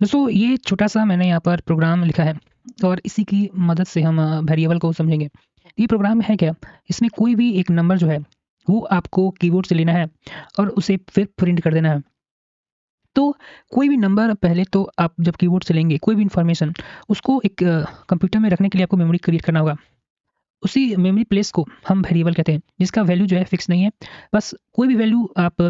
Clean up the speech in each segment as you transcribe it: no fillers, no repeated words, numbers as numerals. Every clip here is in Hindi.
दोस्तों ये छोटा-सा मैंने यहाँ पर प्रोग्राम लिखा है और इसी की मदद से हम वेरिएबल को समझेंगे। ये प्रोग्राम है क्या? इसमें कोई भी एक नंबर जो है, वो आपको कीबोर्ड से लेना है और उसे फिर प्रिंट कर देना है। तो कोई भी नंबर पहले तो आप जब कीबोर्ड से लेंगे, कोई भी इन्फॉर्मेशन उसको एक कंप्यूटर में रखने के लिए आपको मेमोरी क्रिएट करना होगा। उसी मेमोरी प्लेस को हम वेरिएबल कहते हैं, जिसका वैल्यू जो है फिक्स नहीं है। बस कोई भी वैल्यू आप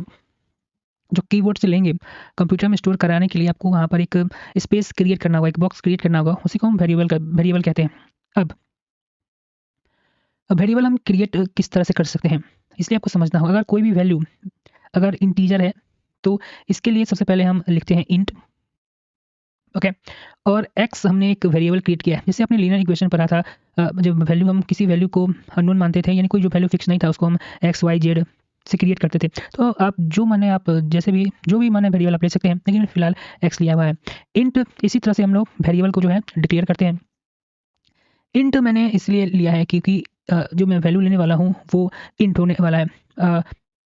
जो कीबोर्ड से लेंगे, कंप्यूटर में स्टोर कराने के लिए आपको वहाँ पर एक स्पेस क्रिएट करना होगा, एक बॉक्स क्रिएट करना होगा, उसी को हम वेरिएबल कहते हैं। अब वेरिएबल हम क्रिएट किस तरह से कर सकते हैं, इसलिए आपको समझना होगा। अगर कोई भी वैल्यू अगर इंटीजर है, तो इसके लिए सबसे पहले हम लिखते हैं इंट, ओके। और एक्स हमने एक वेरिएबल क्रिएट किया है, जैसे आपने लीनियर इक्वेशन पढ़ा था। जब वैल्यू हम किसी वैल्यू को अननोन मानते थे, यानी कोई जो वैल्यू फिक्स नहीं था, उसको हम एक्स वाई जेड से क्रिएट करते थे। तो आप जो माने आप जैसे भी जो भी माने वेरिएबल आप ले सकते हैं, लेकिन फिलहाल एक्स लिया हुआ है। इंट इसी तरह से हम लोग वेरिएबल को जो है डिक्लेयर करते हैं। इंट मैंने इसलिए लिया है क्योंकि जो मैं वैल्यू लेने वाला हूँ वो इंट होने वाला है।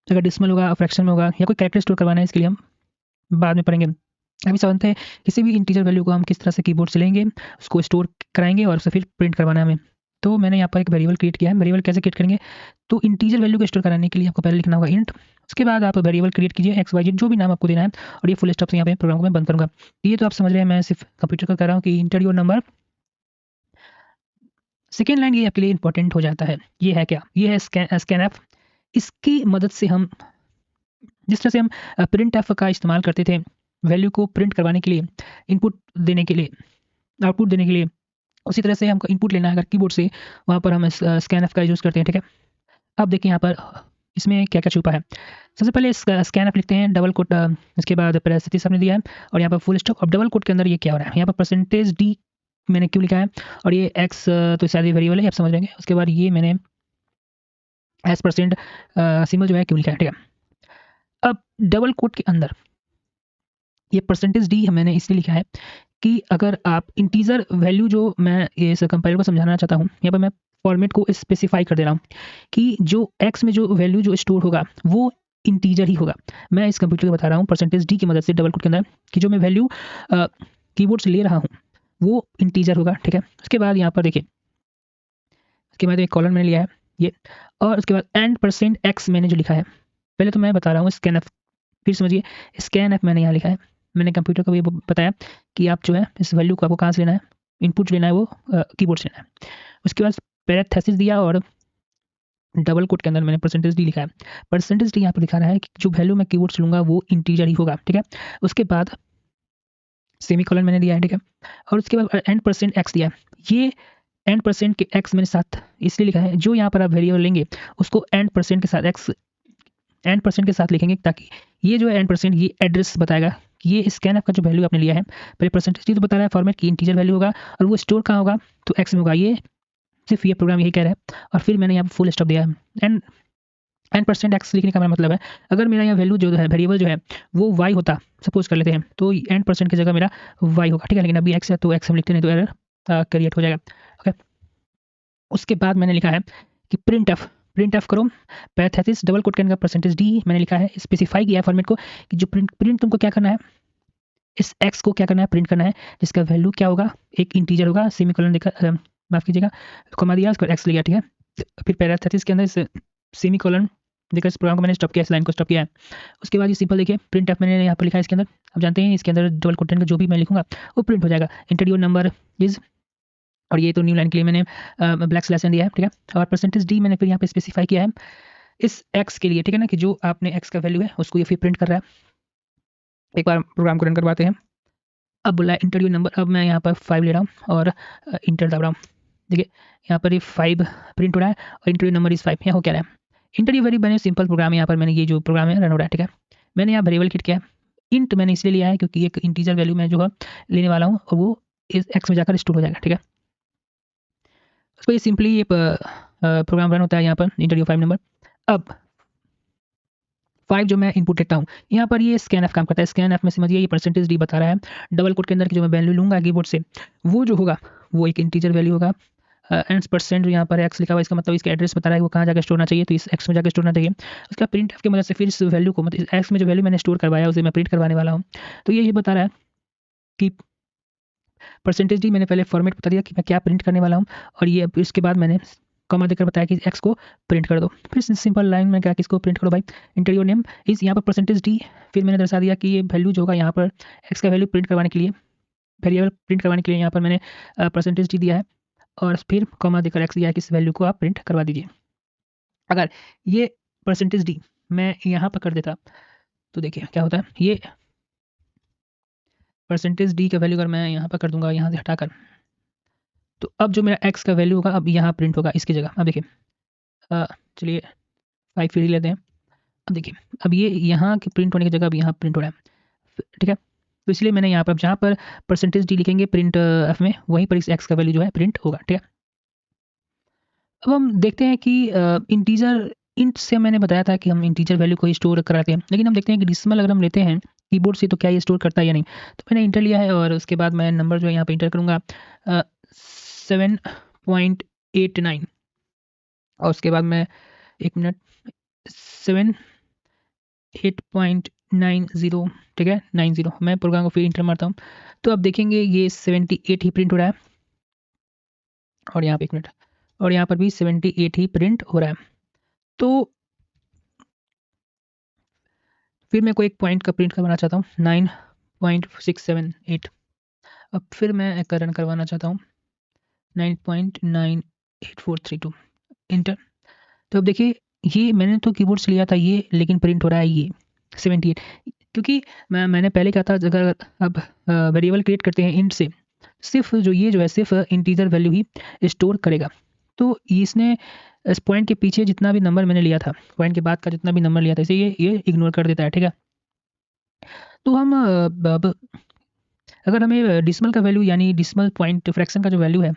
अगर डिसिमल होगा, फ्रैक्शन में होगा, या कोई कैरेक्टर स्टोर करवाना है, इसके लिए हम बाद में पढ़ेंगे। अभी समझते हैं किसी भी इंटीजर वैल्यू को हम किस तरह से कीबोर्ड से लेंगे, उसको स्टोर कराएंगे और उसे फिर प्रिंट करवाना है हमें। तो मैंने यहाँ पर एक वेरिएबल क्रिएट किया है। वेरिएबल कैसे क्रिएट करेंगे? तो इंटीजर वैल्यू को स्टोर कराने के लिए आपको पहले लिखना होगा इंट, उसके बाद आप वेरिएबल क्रिएट कीजिए एक्स वाई जेड, जो भी नाम आपको देना है, और ये फुल स्टॉप से यहाँ पे प्रोग्राम को मैं बंद करूँगा। ये तो आप समझ रहे हैं, मैं सिर्फ कंप्यूटर का कर रहा हूँ कि inter your number. Second line ये आपके लिए इंपॉर्टेंट हो जाता है। ये है क्या? ये है स्कैनएफ। इसकी मदद से हम जिस तरह से हम प्रिंट एफ का इस्तेमाल करते थे वैल्यू को प्रिंट करवाने के लिए, इनपुट देने के लिए, आउटपुट देने के लिए, उसी तरह से हमको इनपुट लेना है अगर कीबोर्ड से, वहाँ पर हम स्कैनएफ का यूज़ करते हैं, ठीक है। अब देखिए यहाँ पर इसमें क्या क्या छुपा है। सबसे पहले स्कैनएफ लिखते हैं, डबल कोट, इसके बाद पैरेंथेसिस हमने दिया है, और यहाँ पर फुल स्टॉप। अब डबल कोट के अंदर ये क्या हो रहा है, यहाँ पर परसेंटेज डी मैंने क्यों लिखा है, और ये एक्स तो शायद ये वेरिएबल है, आप समझ लेंगे। उसके बाद ये मैंने एस परसेंट सिंबल जो है क्यों लिखा है, ठीक है। अब डबल कोट के अंदर ये परसेंटेज डी मैंने इसलिए लिखा है कि अगर आप इंटीजर वैल्यू, जो मैं इस कंपाइलर को समझाना चाहता हूँ, यहाँ पर मैं फॉर्मेट को स्पेसिफाई कर दे रहा हूँ कि जो एक्स में जो वैल्यू जो स्टोर होगा वो इंटीजर ही होगा। मैं इस कंप्यूटर को बता रहा हूँ परसेंटेज डी की मदद से डबल कोट के अंदर कि जो मैं वैल्यू कीबोर्ड से ले रहा हूँ वो इंटीजर होगा, ठीक है। उसके बाद यहाँ पर देखिए, उसके बाद एक कॉलम मैंने लिया है ये, और उसके बाद एंड परसेंट एक्स मैंने जो लिखा है, पहले तो मैं बता रहा हूँ स्कैन एफ, फिर समझिए स्कैन एफ मैंने यहाँ लिखा है। मैंने कंप्यूटर को भी बताया कि आप जो है इस वैल्यू को आपको कहाँ से लेना है, इनपुट लेना है वो कीबोर्ड से लेना है। उसके बाद पैरेंथेसिस दिया, और डबल कोट के अंदर मैंने परसेंटेज डी लिखा है। परसेंटेज डी यहाँ पर दिखा रहा है कि जो वैल्यू मैं कीबोर्ड से लूँगा वो इंटीजर ही होगा, ठीक है। उसके बाद सेमीकोलन मैंने दिया है, ठीक है। और उसके बाद एंड परसेंट एक्स दिया है। ये एंड परसेंट के एक्स मैंने साथ इसलिए लिखा है, जो यहाँ पर आप वेरिएबल लेंगे उसको एंड परसेंट के साथ एक्स एंड परसेंट के साथ लिखेंगे, ताकि ये जो है एंड परसेंट ये एड्रेस बताएगा कि ये स्कैनएफ का जो वैल्यू आपने लिया है, पहले परसेंटेज तो बता रहा है फॉर्मेट की इंटीजर वैल्यू होगा, और वो स्टोर कहाँ होगा, तो एक्स में होगा। ये सिर्फ ये प्रोग्राम यही कह रहा है, और फिर मैंने यहाँ पर फुल स्टॉप दिया है। एंड परसेंट एक्स लिखने का मेरा मतलब है, अगर मेरा यहाँ वैल्यू जो है वेरिएबल जो है वो वाई होता, सपोज कर लेते हैं, तो एंड परसेंट की जगह मेरा वाई होगा, ठीक है। लेकिन अभी एक्स है तो एक्स हम लिखते नहीं, तो एरर क्रिएट हो जाएगा, ओके। उसके बाद मैंने लिखा है कि प्रिंट एफ करो पैरेंथेसिस डबल कोट करने का परसेंटेज डी मैंने लिखा है, स्पेसिफाई किया है फॉर्मेट को कि जो प्रिंट तुमको क्या करना है, इस एक्स को क्या करना है, प्रिंट करना है, जिसका वैल्यू क्या होगा, एक इंटीजर होगा, सेमीकोलन देकर माफ कीजिएगा, कॉमा दिया, उसको एक्स लिया, ठीक है। फिर पैरेंथेसिस के अंदर इस सेमीकोलन देकर इस प्रोग्राम को मैंने स्टॉप किया, इस लाइन को स्टॉप किया है। उसके बाद ये सिंपल देखिए प्रिंट एफ मैंने यहाँ पर लिखा है इसके अंदर। आप जानते हैं इसके अंदर डबल कोटेन का जो भी मैं लिखूंगा वो प्रिंट हो जाएगा। इंटर योर नंबर इज, और ये तो न्यू लाइन के लिए मैंने ब्लैक स्लैश दिया है, ठीक है। और परसेंटेज डी मैंने फिर यहाँ पे स्पेसिफाई किया है इस एक्स के लिए, ठीक है ना, कि जो आपने एक्स का वैल्यू है उसको ये फिर प्रिंट कर रहा है। एक बार प्रोग्राम को रन करवाते हैं। अब बोला है इंटर योर नंबर, अब मैं यहाँ पर 5 ले रहा हूँ और इंटर दबा रहा हूँ। देखिए यहाँ पर ये 5 प्रिंट हो रहा है, और इंटर योर नंबर इज 5। यहाँ हो क्या रहा है, इंटर ये वेरी बने सिंपल प्रोग्राम है। यहाँ पर मैंने ये जो प्रोग्राम है रन हो रहा है, ठीक है। मैंने यहाँ वेरिएबल किट किया है, इंट मैंने इसलिए लिया है क्योंकि एक इंटीजर वैल्यू मैं जो है लेने वाला हूँ, और वो इस एक्स में जाकर स्टोर हो जाएगा, ठीक है। उसको ये सिंपली ये प्रोग्राम रन होता है यहाँ पर इंटर योर 5 नंबर। अब 5 जो मैं इनपुट लेता हूँ, यहाँ पर ये स्कैन एफ काम करता है। स्कैन एफ में समझिए ये परसेंटेज डी बता रहा है, डबल कोट के अंदर की जो मैं वैल्यू लूँगा कीबोर्ड से, वो जो होगा वो एक इंटीजर वैल्यू होगा। एंड परसेंट यहाँ पर एक्स लिखा हुआ है, इसका मतलब इसका एड्रेस बता रहा है वो कहाँ जाकर स्टोर होना चाहिए, तो इस एक्स में जाकर स्टोर होना चाहिए। उसका प्रिंट एफ की मदद से फिर इस वैल्यू को, मतलब एक्स में जो वैल्यू मैंने स्टोर करवाया उसे मैं प्रिंट करवाने वाला हूँ, तो ये बता रहा है कि परसेंटेज डी मैंने पहले फॉर्मेट बता दिया कि मैं क्या प्रिंट करने वाला हूँ, और ये अब इसके बाद मैंने कॉमा देकर बताया कि एक्स को प्रिंट कर दो। फिर सिंपल लाइन में क्या कि इसको प्रिंट करो भाई, इंटर योर नेम इस, यहाँ पर परसेंटेज डी, फिर मैंने दर्शा दिया कि ये वैल्यू जो होगा यहाँ पर एक्स का वैल्यू प्रिंट करवाने के लिए, वेरिएबल प्रिंट करवाने के लिए यहाँ पर मैंने परसेंटेज डी दिया है, और फिर कॉमा देकर एक्स दिया है कि इस वैल्यू को आप प्रिंट करवा दीजिए। अगर ये परसेंटेज डी मैं यहाँ पर कर देता तो देखिए क्या होता है, ये परसेंटेज डी का वैल्यू अगर मैं यहाँ पर कर दूंगा यहाँ से हटाकर, तो अब जो मेरा एक्स का वैल्यू होगा अब यहाँ प्रिंट होगा इसकी जगह। अब देखिए चलिए 5 फिर ही लेते हैं। अब देखिए अब ये यहाँ की प्रिंट होने की जगह अब यहाँ प्रिंट हो रहा है, ठीक है। तो इसलिए मैंने यहाँ पर जहाँ पर परसेंटेज डी लिखेंगे प्रिंट एफ में, वहीं पर इस एक्स का वैल्यू जो है प्रिंट होगा, ठीक है। अब हम देखते हैं कि इंटीजर इंट से मैंने बताया था कि हम इंटीजर वैल्यू को स्टोर कराते हैं, लेकिन हम देखते हैं कि डिसिमल अगर हम लेते हैं कीबोर्ड से तो क्या ये स्टोर करता है या नहीं। तो मैंने इंटर लिया है और उसके बाद मैं नंबर जो है यहाँ पर इंटर करूँगा 7.89, और उसके बाद मैं 1 मिनट 8.90, ठीक है 90, मैं प्रोग्राम को फिर इंटर मारता हूँ। तो अब देखेंगे ये 78 ही प्रिंट हो रहा है, और यहाँ पे 1 मिनट, और यहाँ पर भी 78 ही प्रिंट हो रहा है। तो फिर मैं कोई एक पॉइंट का प्रिंट करवाना चाहता हूँ 9.678, अब फिर मैं एक रन करवाना चाहता हूँ 9.98432, इंटर। तो अब देखिए ये मैंने तो कीबोर्ड से लिया था ये, लेकिन प्रिंट हो रहा है ये 78, क्योंकि मैंने पहले कहा था अगर अब वेरिएबल क्रिएट करते हैं इंट से, सिर्फ जो ये जो है सिर्फ इंटीजर वैल्यू ही स्टोर करेगा। तो इसने इस पॉइंट के पीछे जितना भी नंबर मैंने लिया था, पॉइंट के बाद का जितना भी नंबर लिया था, इसे ये इग्नोर कर देता है, ठीक है। तो हम अब अगर हमें डिसिमल का वैल्यू यानी डिसिमल पॉइंट फ्रैक्शन का जो वैल्यू है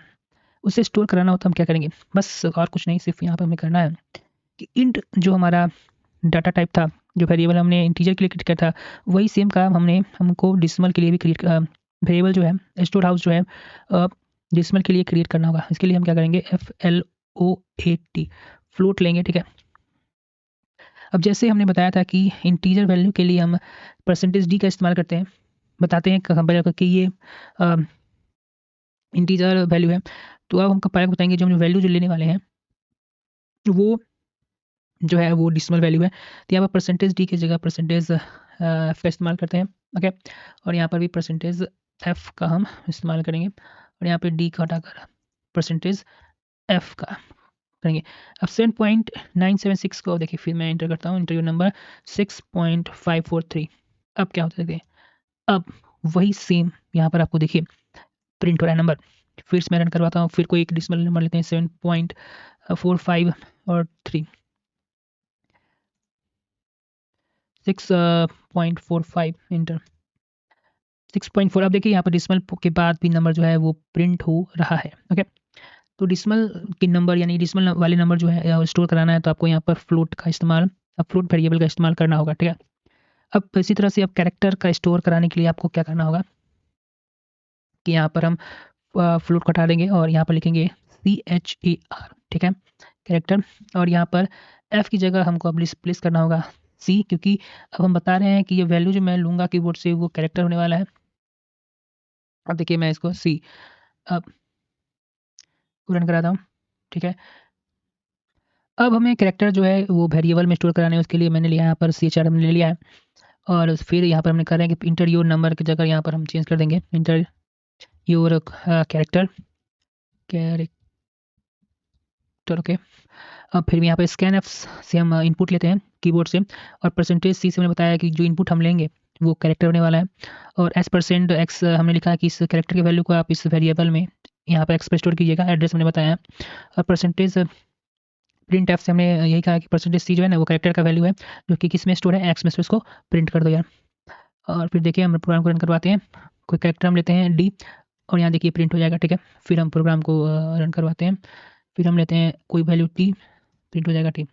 उसे स्टोर कराना हो तो हम क्या करेंगे, बस और कुछ नहीं, सिर्फ यहाँ पर हमें करना है कि इंट जो हमारा डाटा टाइप था, जो वेरिएबल हमने इंटीजर के लिए क्रिएट किया था, वही सेम काम हमको डिसिमल के लिए भी क्रिएट, वेरिएबल जो है स्टोर हाउस जो है डिसिमल के लिए क्रिएट करना होगा। इसके लिए हम क्या करेंगे FLOAT फ्लोट लेंगे, ठीक है। अब जैसे हमने बताया था कि इंटीजर वैल्यू के लिए हम परसेंटेज डी का इस्तेमाल करते हैं, बताते हैं कंपेयर करके ये इंटीजर वैल्यू है। तो अब हम कंपेयर बताएंगे जो हम वैल्यू जो लेने वाले हैं वो जो है वो डिसिमल वैल्यू है। तो यहाँ पर परसेंटेज डी की जगह परसेंटेज एफ का इस्तेमाल करते हैं, ओके। और यहाँ पर भी परसेंटेज एफ का हम इस्तेमाल करेंगे, और यहाँ पे डी का हटाकर परसेंटेज एफ का करेंगे। अब 7.976 को देखिए फिर मैं इंटर करता हूँ, इंटरव्यू नंबर 6.543। अब क्या होता है, अब वही सेम यहाँ पर आपको देखिए प्रिंट हो रहा है नंबर। फिर से मैं रन करवाता हूँ, फिर कोई एक डिसिमल नंबर लेते हैं 7.45 और 3 6.45 इंटर 6.4। अब देखिए यहाँ पर डिसिमल के बाद भी नंबर जो है वो प्रिंट हो रहा है, ओके। तो डिसिमल के नंबर यानी डिसिमल वाले नंबर जो है स्टोर कराना है तो आपको यहाँ पर फ्लोट का इस्तेमाल, अब फ्लोट वेरिएबल का इस्तेमाल करना होगा, ठीक है। अब इसी तरह से अब कैरेक्टर का स्टोर कराने के लिए आपको क्या करना होगा कि यहाँ पर हम फ्लोट को हटा देंगे और यहाँ पर लिखेंगे CHAR, ठीक है, कैरेक्टर। और यहाँ पर F की जगह हमको अब प्लेस करना होगा C, क्योंकि अब हम बता रहे हैं कि ये वैल्यू जो मैं लूँगा कीबोर्ड से वो कैरेक्टर होने वाला है। अब देखिए मैं इसको C अब रन कराता हूँ, ठीक है। अब हमें कैरेक्टर जो है वो वेरिएबल में स्टोर कराने है, उसके लिए मैंने लिया यहाँ पर CHR हमने ले लिया है, और फिर यहाँ पर हमने कर रहे हैं कि इंटर योर नंबर की जगह यहाँ पर हम चेंज कर देंगे इंटर योर कैरेक्टर, ओके। अब फिर यहाँ पे स्कैन एफ से हम इनपुट लेते हैं कीबोर्ड से, और परसेंटेज सी से मैंने बताया कि जो इनपुट हम लेंगे वो कैरेक्टर होने वाला है, और %x हमने लिखा है कि इस कैरेक्टर की वैल्यू को आप इस वेरिएबल में यहाँ पर एक्स पर स्टोर कीजिएगा, एड्रेस मैंने बताया है। और परसेंटेज प्रिंट एफ से हमने यही कहा कि परसेंटेज सी जो है ना वो कैरेक्टर का वैल्यू है जो कि किस में स्टोर है, एक्स में, इसको प्रिंट कर दो यार। और फिर देखिए हम प्रोग्राम को रन करवाते हैं, कोई कैरेक्टर हम लेते हैं डी, और यहाँ देखिए प्रिंट हो जाएगा, ठीक है। फिर हम प्रोग्राम को रन करवाते हैं, फिर हम लेते हैं कोई वैल्यू टी, प्रिंट हो जाएगा टी।